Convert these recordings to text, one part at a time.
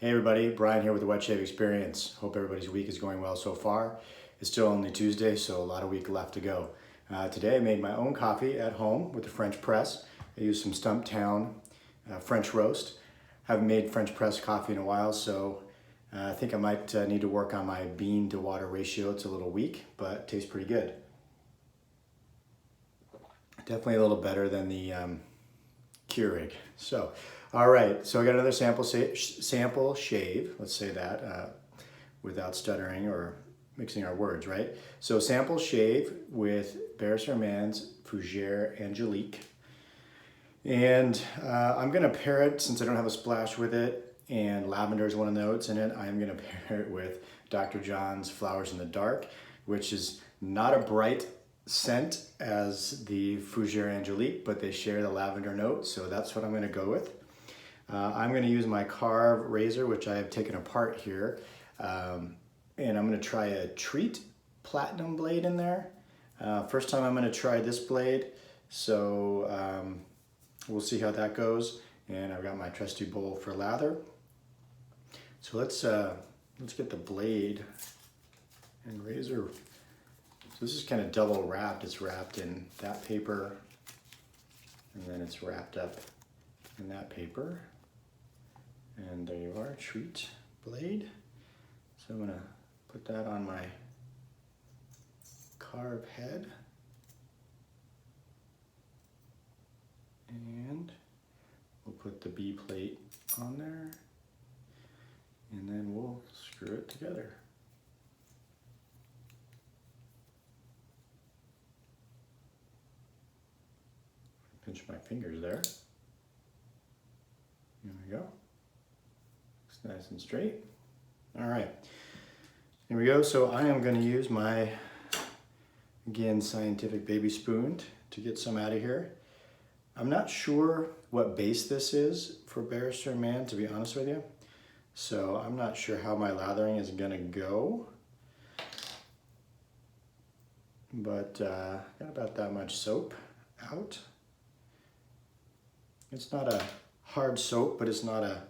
Hey everybody, Brian here with the Wet Shave Experience. Hope everybody's week is going well so far. It's still only Tuesday, so a lot of week left to go. Today I made my own coffee at home with the French press. I used some Stumptown French roast. Haven't made French press coffee in a while, so I think I might need to work on my bean to water ratio. It's a little weak, but it tastes pretty good. Definitely a little better than the Keurig. So, all right, so I got another sample shave, let's say that, without stuttering or mixing our words, right? So sample shave with Barrister and Mann's Fougere Angelique. And I'm gonna pair it, since I don't have a splash with it, and lavender is one of the notes in it, I'm gonna pair it with Dr. John's Flowers in the Dark, which is not a bright scent as the Fougere Angelique, but they share the lavender note, so that's what I'm going to go with. I'm going to use my Karve razor, which I have taken apart here, and I'm going to try a Treat Platinum blade in there. First time I'm going to try this blade, so we'll see how that goes. And I've got my trusty bowl for lather. So let's get the blade and razor. So this is kind of double wrapped. It's wrapped in that paper, and then it's wrapped up in that paper. And there you are, Treat blade. So I'm gonna put that on my Karve head. And we'll put the B plate on there, and then we'll screw it together. Pinch my fingers there. There we go. Looks nice and straight. All right, here we go. So I am going to use my, again, scientific baby spoon to get some out of here. I'm not sure what base this is for Barrister and Mann, to be honest with you. So I'm not sure how my lathering is going to go. But got about that much soap out. It's not a hard soap, but it's not a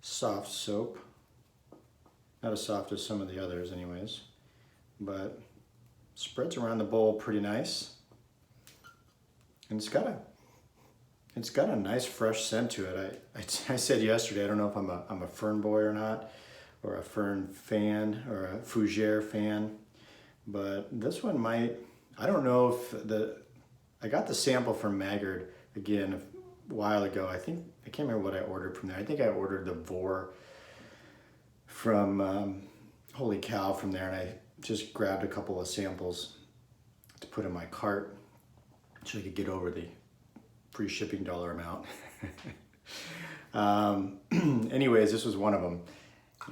soft soap. Not as soft as some of the others anyways, but spreads around the bowl pretty nice. And it's got a nice fresh scent to it. I said yesterday, I don't know if I'm a fern boy or not, or a fern fan, or a Fougere fan, but this one might, I don't know if I got the sample from Maggard again a while ago. I can't remember what I ordered from there. I think I ordered the Fougere from Holy Cow from there, and I just grabbed a couple of samples to put in my cart so I could get over the free shipping dollar amount. Anyways, this was one of them,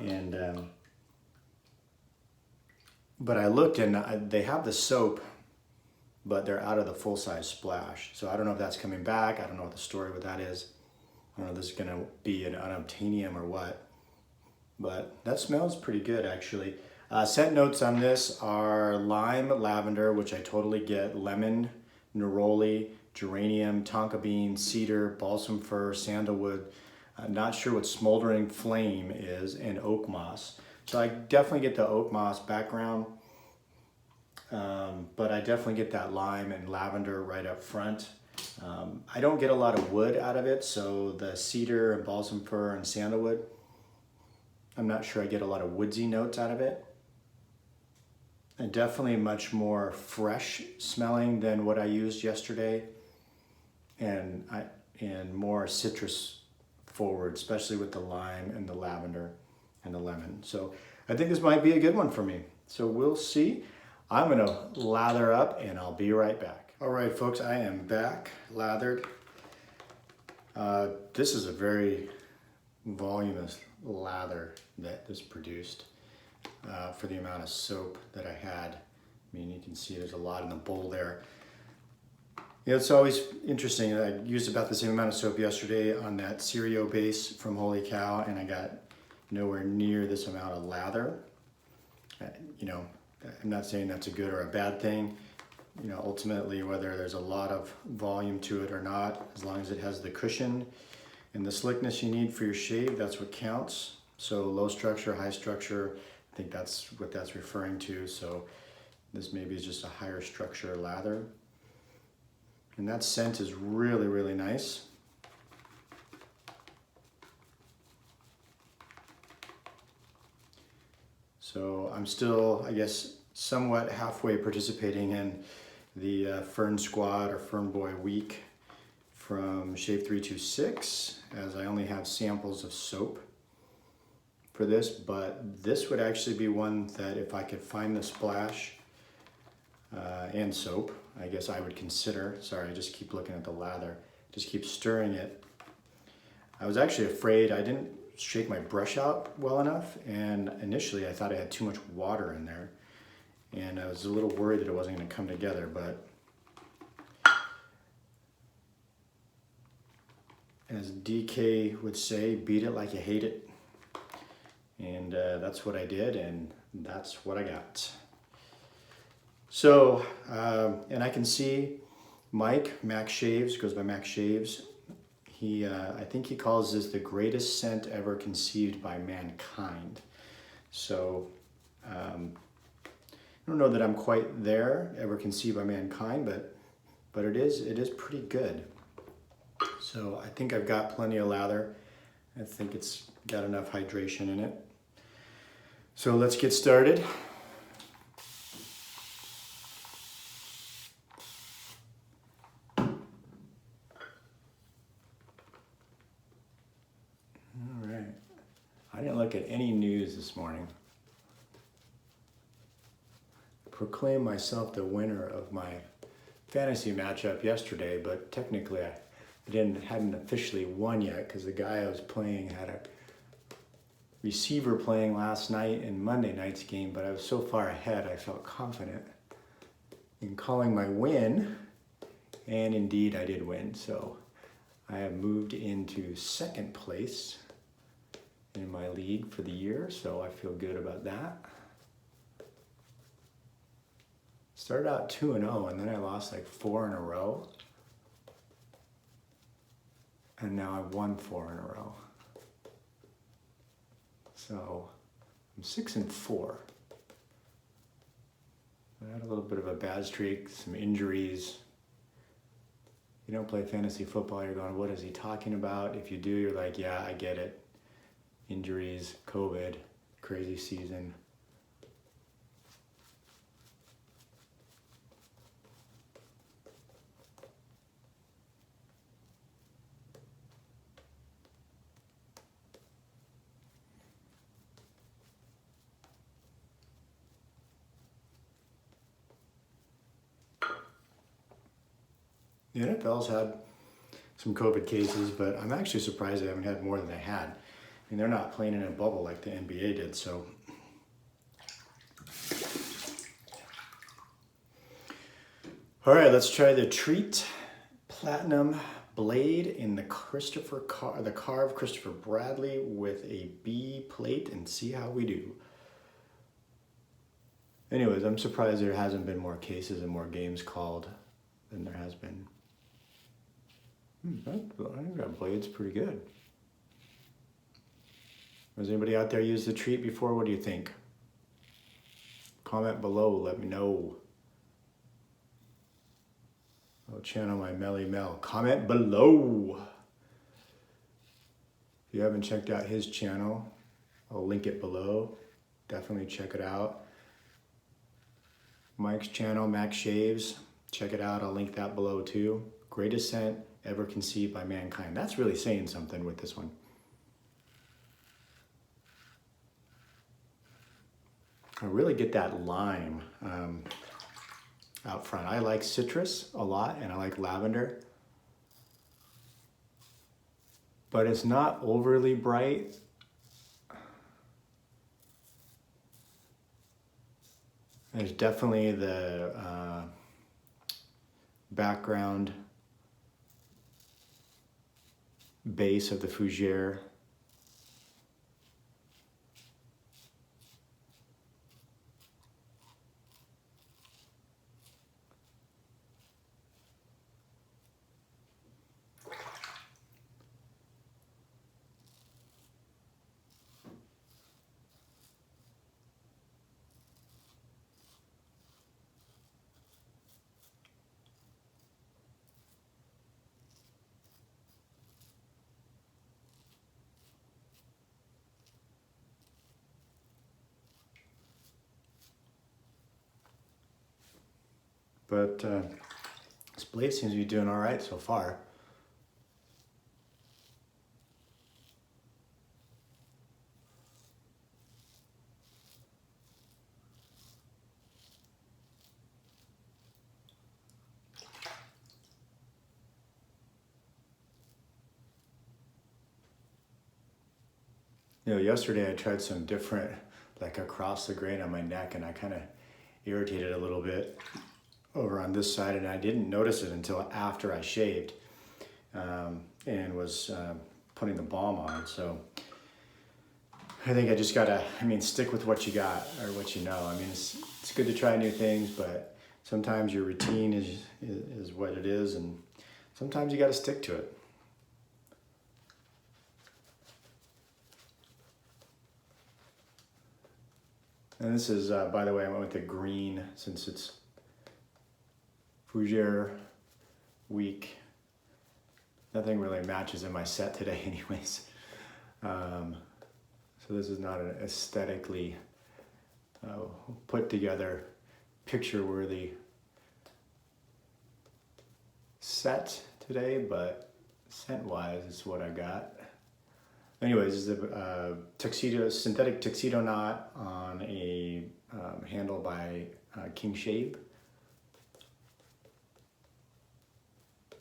and but I looked, and they have the soap, but they're out of the full-size splash. So I don't know if that's coming back. I don't know what the story with that is. I don't know if this is gonna be an unobtainium or what, but that smells pretty good actually. Scent notes on this are lime, lavender, which I totally get, lemon, neroli, geranium, tonka bean, cedar, balsam fir, sandalwood. Not sure what smoldering flame is, and oak moss. So I definitely get the oak moss background. But I definitely get that lime and lavender right up front. I don't get a lot of wood out of it, so the cedar and balsam fir and sandalwood, I'm not sure I get a lot of woodsy notes out of it. And definitely much more fresh smelling than what I used yesterday, and more citrus forward, especially with the lime and the lavender and the lemon. So I think this might be a good one for me. So we'll see. I'm gonna lather up and I'll be right back. All right, folks, I am back, lathered. This is a very voluminous lather that this produced for the amount of soap that I had. I mean, you can see there's a lot in the bowl there. Yeah, it's always interesting. I used about the same amount of soap yesterday on that Cereal base from Holy Cow, and I got nowhere near this amount of lather. You know, I'm not saying that's a good or a bad thing. You know, ultimately, whether there's a lot of volume to it or not, as long as it has the cushion and the slickness you need for your shave, that's what counts. So low structure, high structure, I think that's what that's referring to. So this maybe is just a higher structure lather. And that scent is really, really nice. So I'm still, I guess, somewhat halfway participating in the Fern Squad or Fern Boy Week from Shave 326, as I only have samples of soap for this, but this would actually be one that if I could find the splash and soap, I guess I would consider. Sorry, I just keep looking at the lather. Just keep stirring it. I was actually afraid I didn't shake my brush out well enough, and initially I thought I had too much water in there, and I was a little worried that it wasn't going to come together, but as DK would say, beat it like you hate it. And that's what I did, and that's what I got. So, and I can see Mike, Max Shaves, goes by Max Shaves. He, I think he calls this the greatest scent ever conceived by mankind. So, I don't know that I'm quite there, ever conceived by mankind, but it is pretty good. So I think I've got plenty of lather. I think it's got enough hydration in it. So let's get started. I didn't look at any news this morning. Proclaim myself the winner of my fantasy matchup yesterday, but technically I hadn't officially won yet because the guy I was playing had a receiver playing last night in Monday night's game, but I was so far ahead I felt confident in calling my win, and indeed I did win. So I have moved into second place in my league for the year, so I feel good about that. Started out 2-0 and then I lost like 4 in a row. And now I've won 4 in a row. So I'm 6-4. I had a little bit of a bad streak, some injuries. You don't play fantasy football, you're going, what is he talking about? If you do, you're like, yeah, I get it. Injuries, COVID, crazy season. The NFL's had some COVID cases, but I'm actually surprised they haven't had more than they had. I mean, they're not playing in a bubble like the NBA did, so. All right, let's try the Treat Platinum Blade in the Karve Christopher Bradley with a B plate and see how we do. Anyways, I'm surprised there hasn't been more cases and more games called than there has been. I think that blade's pretty good. Has anybody out there used the Treat before? What do you think? Comment below, let me know. I'll channel my Melly Mel. Comment below. If you haven't checked out his channel, I'll link it below. Definitely check it out. Mike's channel, Max Shaves. Check it out, I'll link that below too. Greatest scent ever conceived by mankind. That's really saying something with this one. I really get that lime out front. I like citrus a lot and I like lavender, but it's not overly bright. There's definitely the background base of the Fougere. But this blade seems to be doing all right so far. You know, yesterday I tried some different, like across the grain on my neck, and I kind of irritated a little bit over on this side, and I didn't notice it until after I shaved and was putting the balm on. So I think I just gotta, stick with what you got or what you know. It's good to try new things, but sometimes your routine is what it is, and sometimes you gotta stick to it. And this is, by the way, I went with the green since it's Fougere week. Nothing really matches in my set today anyways. So this is not an aesthetically put together, picture-worthy set today, but scent-wise is what I got. Anyways, this is a synthetic tuxedo knot on a handle by King Shave.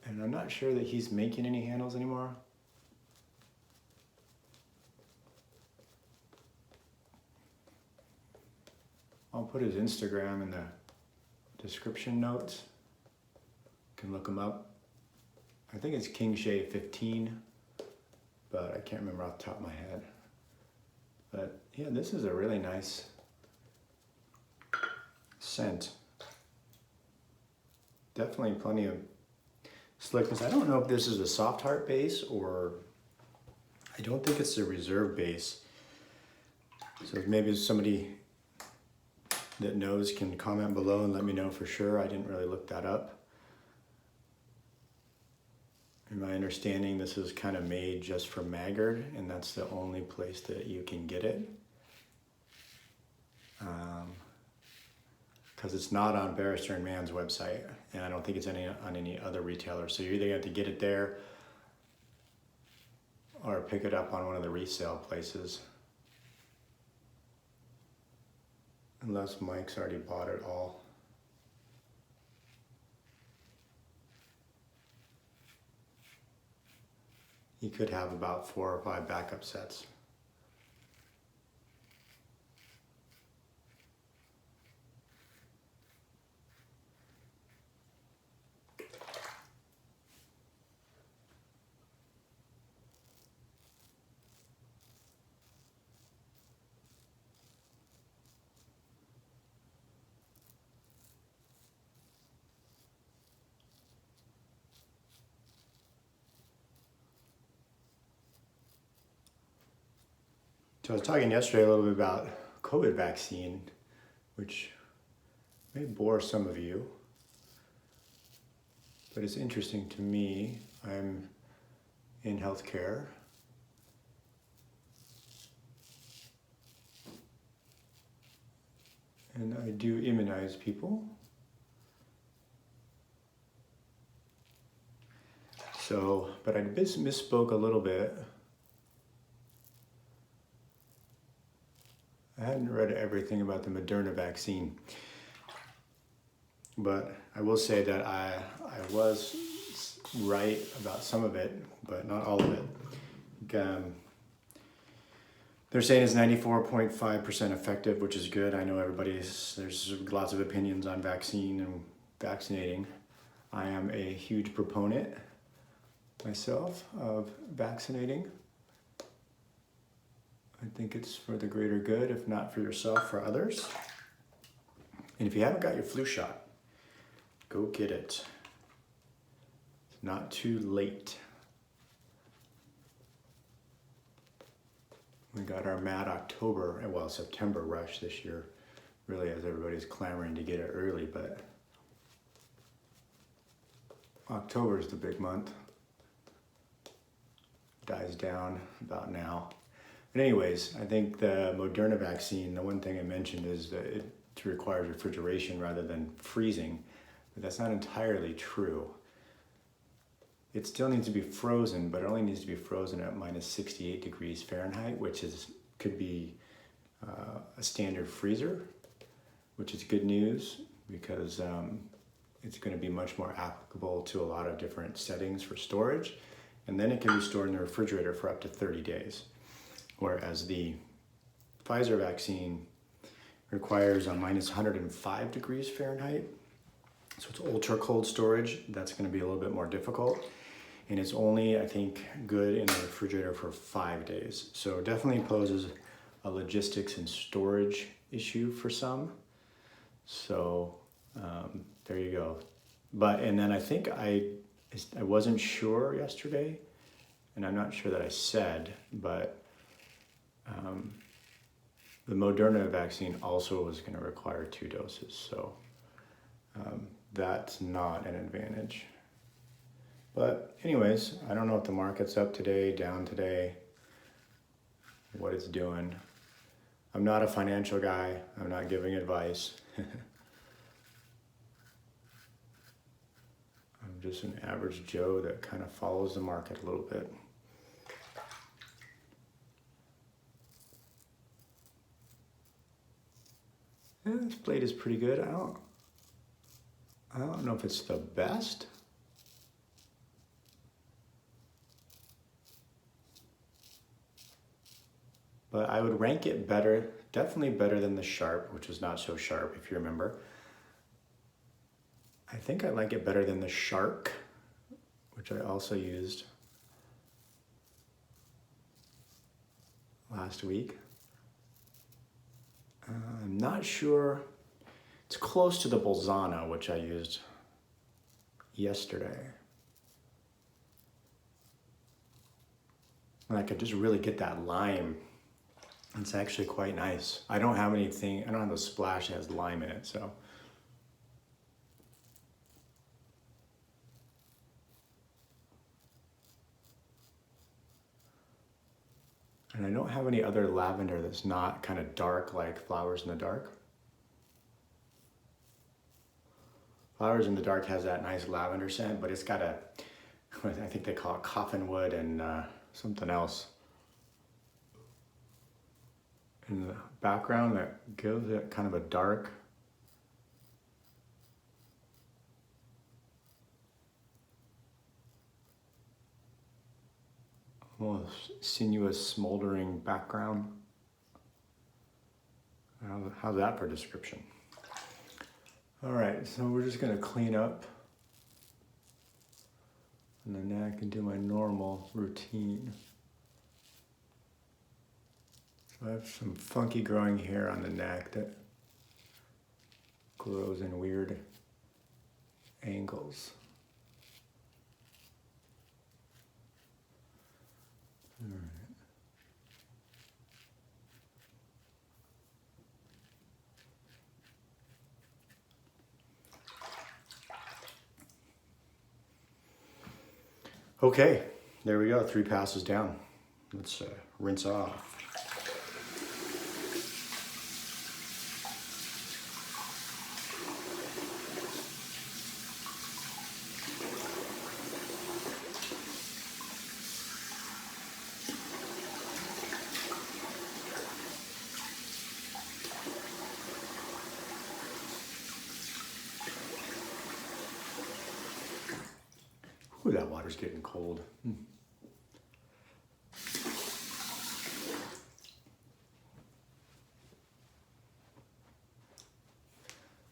And I'm not sure that he's making any handles anymore. I'll put his Instagram in the description notes. You can look him up. I think it's King Shave 15. But I can't remember off the top of my head. But yeah, this is a really nice scent. Definitely plenty of slickness. I don't know if this is a soft heart base or I don't think it's a reserve base. So maybe somebody that knows can comment below and let me know for sure. I didn't really look that up. In my understanding, this is kind of made just for Maggard, and that's the only place that you can get it. Because it's not on Barrister and Mann's website, and I don't think it's on any other retailer. So you either have to get it there or pick it up on one of the resale places. Unless Mike's already bought it all. You could have about 4 or 5 backup sets. So I was talking yesterday a little bit about COVID vaccine, which may bore some of you, but it's interesting to me. I'm in healthcare. And I do immunize people. So, but I misspoke a little bit. I hadn't read everything about the Moderna vaccine, but I will say that I was right about some of it, but not all of it. They're saying it's 94.5% effective, which is good. I know there's lots of opinions on vaccine and vaccinating. I am a huge proponent myself of vaccinating. I think it's for the greater good, if not for yourself, for others. And if you haven't got your flu shot, go get it. It's not too late. We got our mad September rush this year, really, as everybody's clamoring to get it early, but October is the big month. Dies down about now. But anyways, I think the Moderna vaccine, the one thing I mentioned is that it requires refrigeration rather than freezing. But that's not entirely true. It still needs to be frozen, but it only needs to be frozen at minus 68 degrees Fahrenheit, which could be a standard freezer, which is good news because it's going to be much more applicable to a lot of different settings for storage. And then it can be stored in the refrigerator for up to 30 days. Whereas the Pfizer vaccine requires a minus 105 degrees Fahrenheit. So it's ultra cold storage. That's going to be a little bit more difficult. And it's only, I think, good in the refrigerator for 5 days. So it definitely poses a logistics and storage issue for some. So there you go. And then I think I wasn't sure yesterday, and I'm not sure that I said, but the Moderna vaccine also was going to require 2 doses. So that's not an advantage. But anyways, I don't know if the market's up today, down today, what it's doing. I'm not a financial guy. I'm not giving advice. I'm just an average Joe that kind of follows the market a little bit. Yeah, this blade is pretty good. I don't know if it's the best. But I would rank it better, definitely better than the Sharp, which was not so sharp, if you remember. I think I like it better than the Shark, which I also used last week. I'm not sure. It's close to the Bolzano, which I used yesterday. And I could just really get that lime. It's actually quite nice. I don't have the splash that has lime in it, so. And I don't have any other lavender that's not kind of dark like Flowers in the Dark. Flowers in the Dark has that nice lavender scent, but it's got I think they call it coffin wood and something else in the background that gives it kind of a dark, almost sinuous, smoldering background. How's that for description? All right, so we're just gonna clean up on the neck and do my normal routine. So I have some funky growing hair on the neck that grows in weird angles. All right. Okay, there we go, 3 passes down. Let's rinse off. Ooh, that water's getting cold.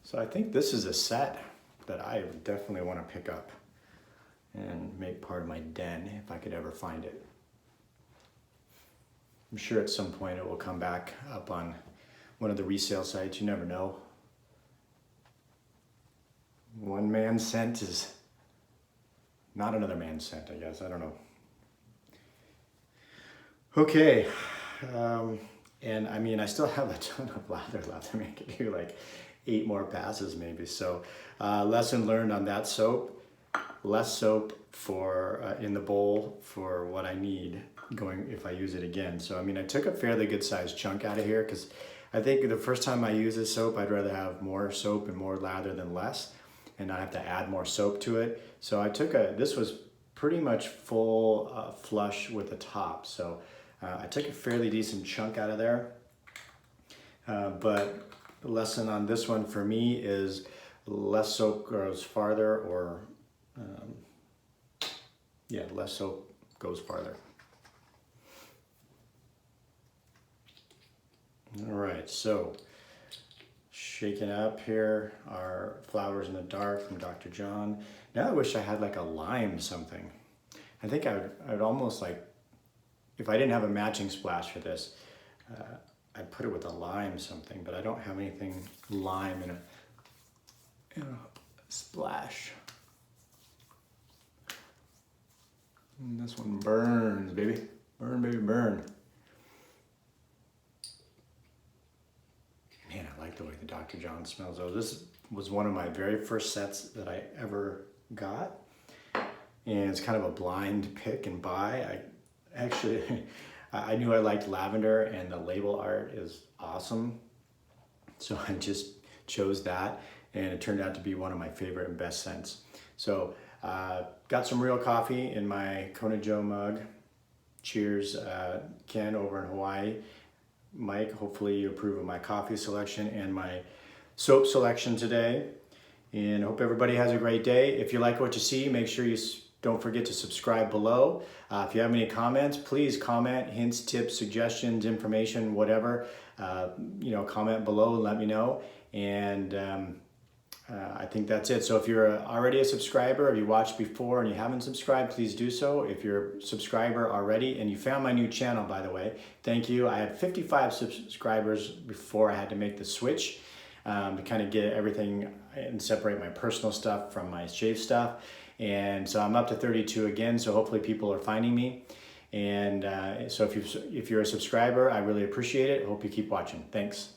So I think this is a set that I definitely want to pick up and make part of my den if I could ever find it. I'm sure at some point it will come back up on one of the resale sites. You never know. One man's scent is not another man's scent, I guess. I don't know. Okay. And I mean, I still have a ton of lather left. I mean, I could do like 8 more passes maybe. So lesson learned on that soap. Less soap for in the bowl for what I need going if I use it again. So I mean, I took a fairly good sized chunk out of here because I think the first time I use this soap, I'd rather have more soap and more lather than less. and not have to add more soap to it. So I took this was pretty much full flush with the top. So I took a fairly decent chunk out of there. But the lesson on this one for me is less soap goes farther, or yeah, less soap goes farther. All right, so shaking up here our Flowers in the Dark from Dr. John. Now I wish I had like a lime something. I think I would almost like, if I didn't have a matching splash for this, I'd put it with a lime something, but I don't have anything lime in a splash. And this one burns, baby. Burn, baby, burn. Man, I like the way the Dr. John smells though. This was one of my very first sets that I ever got. And it's kind of a blind pick and buy. I knew I liked lavender, and the label art is awesome. So I just chose that, and it turned out to be one of my favorite and best scents. So got some real coffee in my Kona Joe mug. Cheers, Ken over in Hawaii. Mike, hopefully you approve of my coffee selection and my soap selection today. And I hope everybody has a great day. If you like what you see, make sure you don't forget to subscribe below. If you have any comments, please comment, hints, tips, suggestions, information, whatever. Comment below and let me know. And I think that's it. So if you're already a subscriber, or you watched before and you haven't subscribed, please do so. If you're a subscriber already and you found my new channel, by the way, thank you. I had 55 subscribers before I had to make the switch to kind of get everything and separate my personal stuff from my shave stuff. And so I'm up to 32 again, so hopefully people are finding me. And so if you're a subscriber, I really appreciate it. Hope you keep watching. Thanks.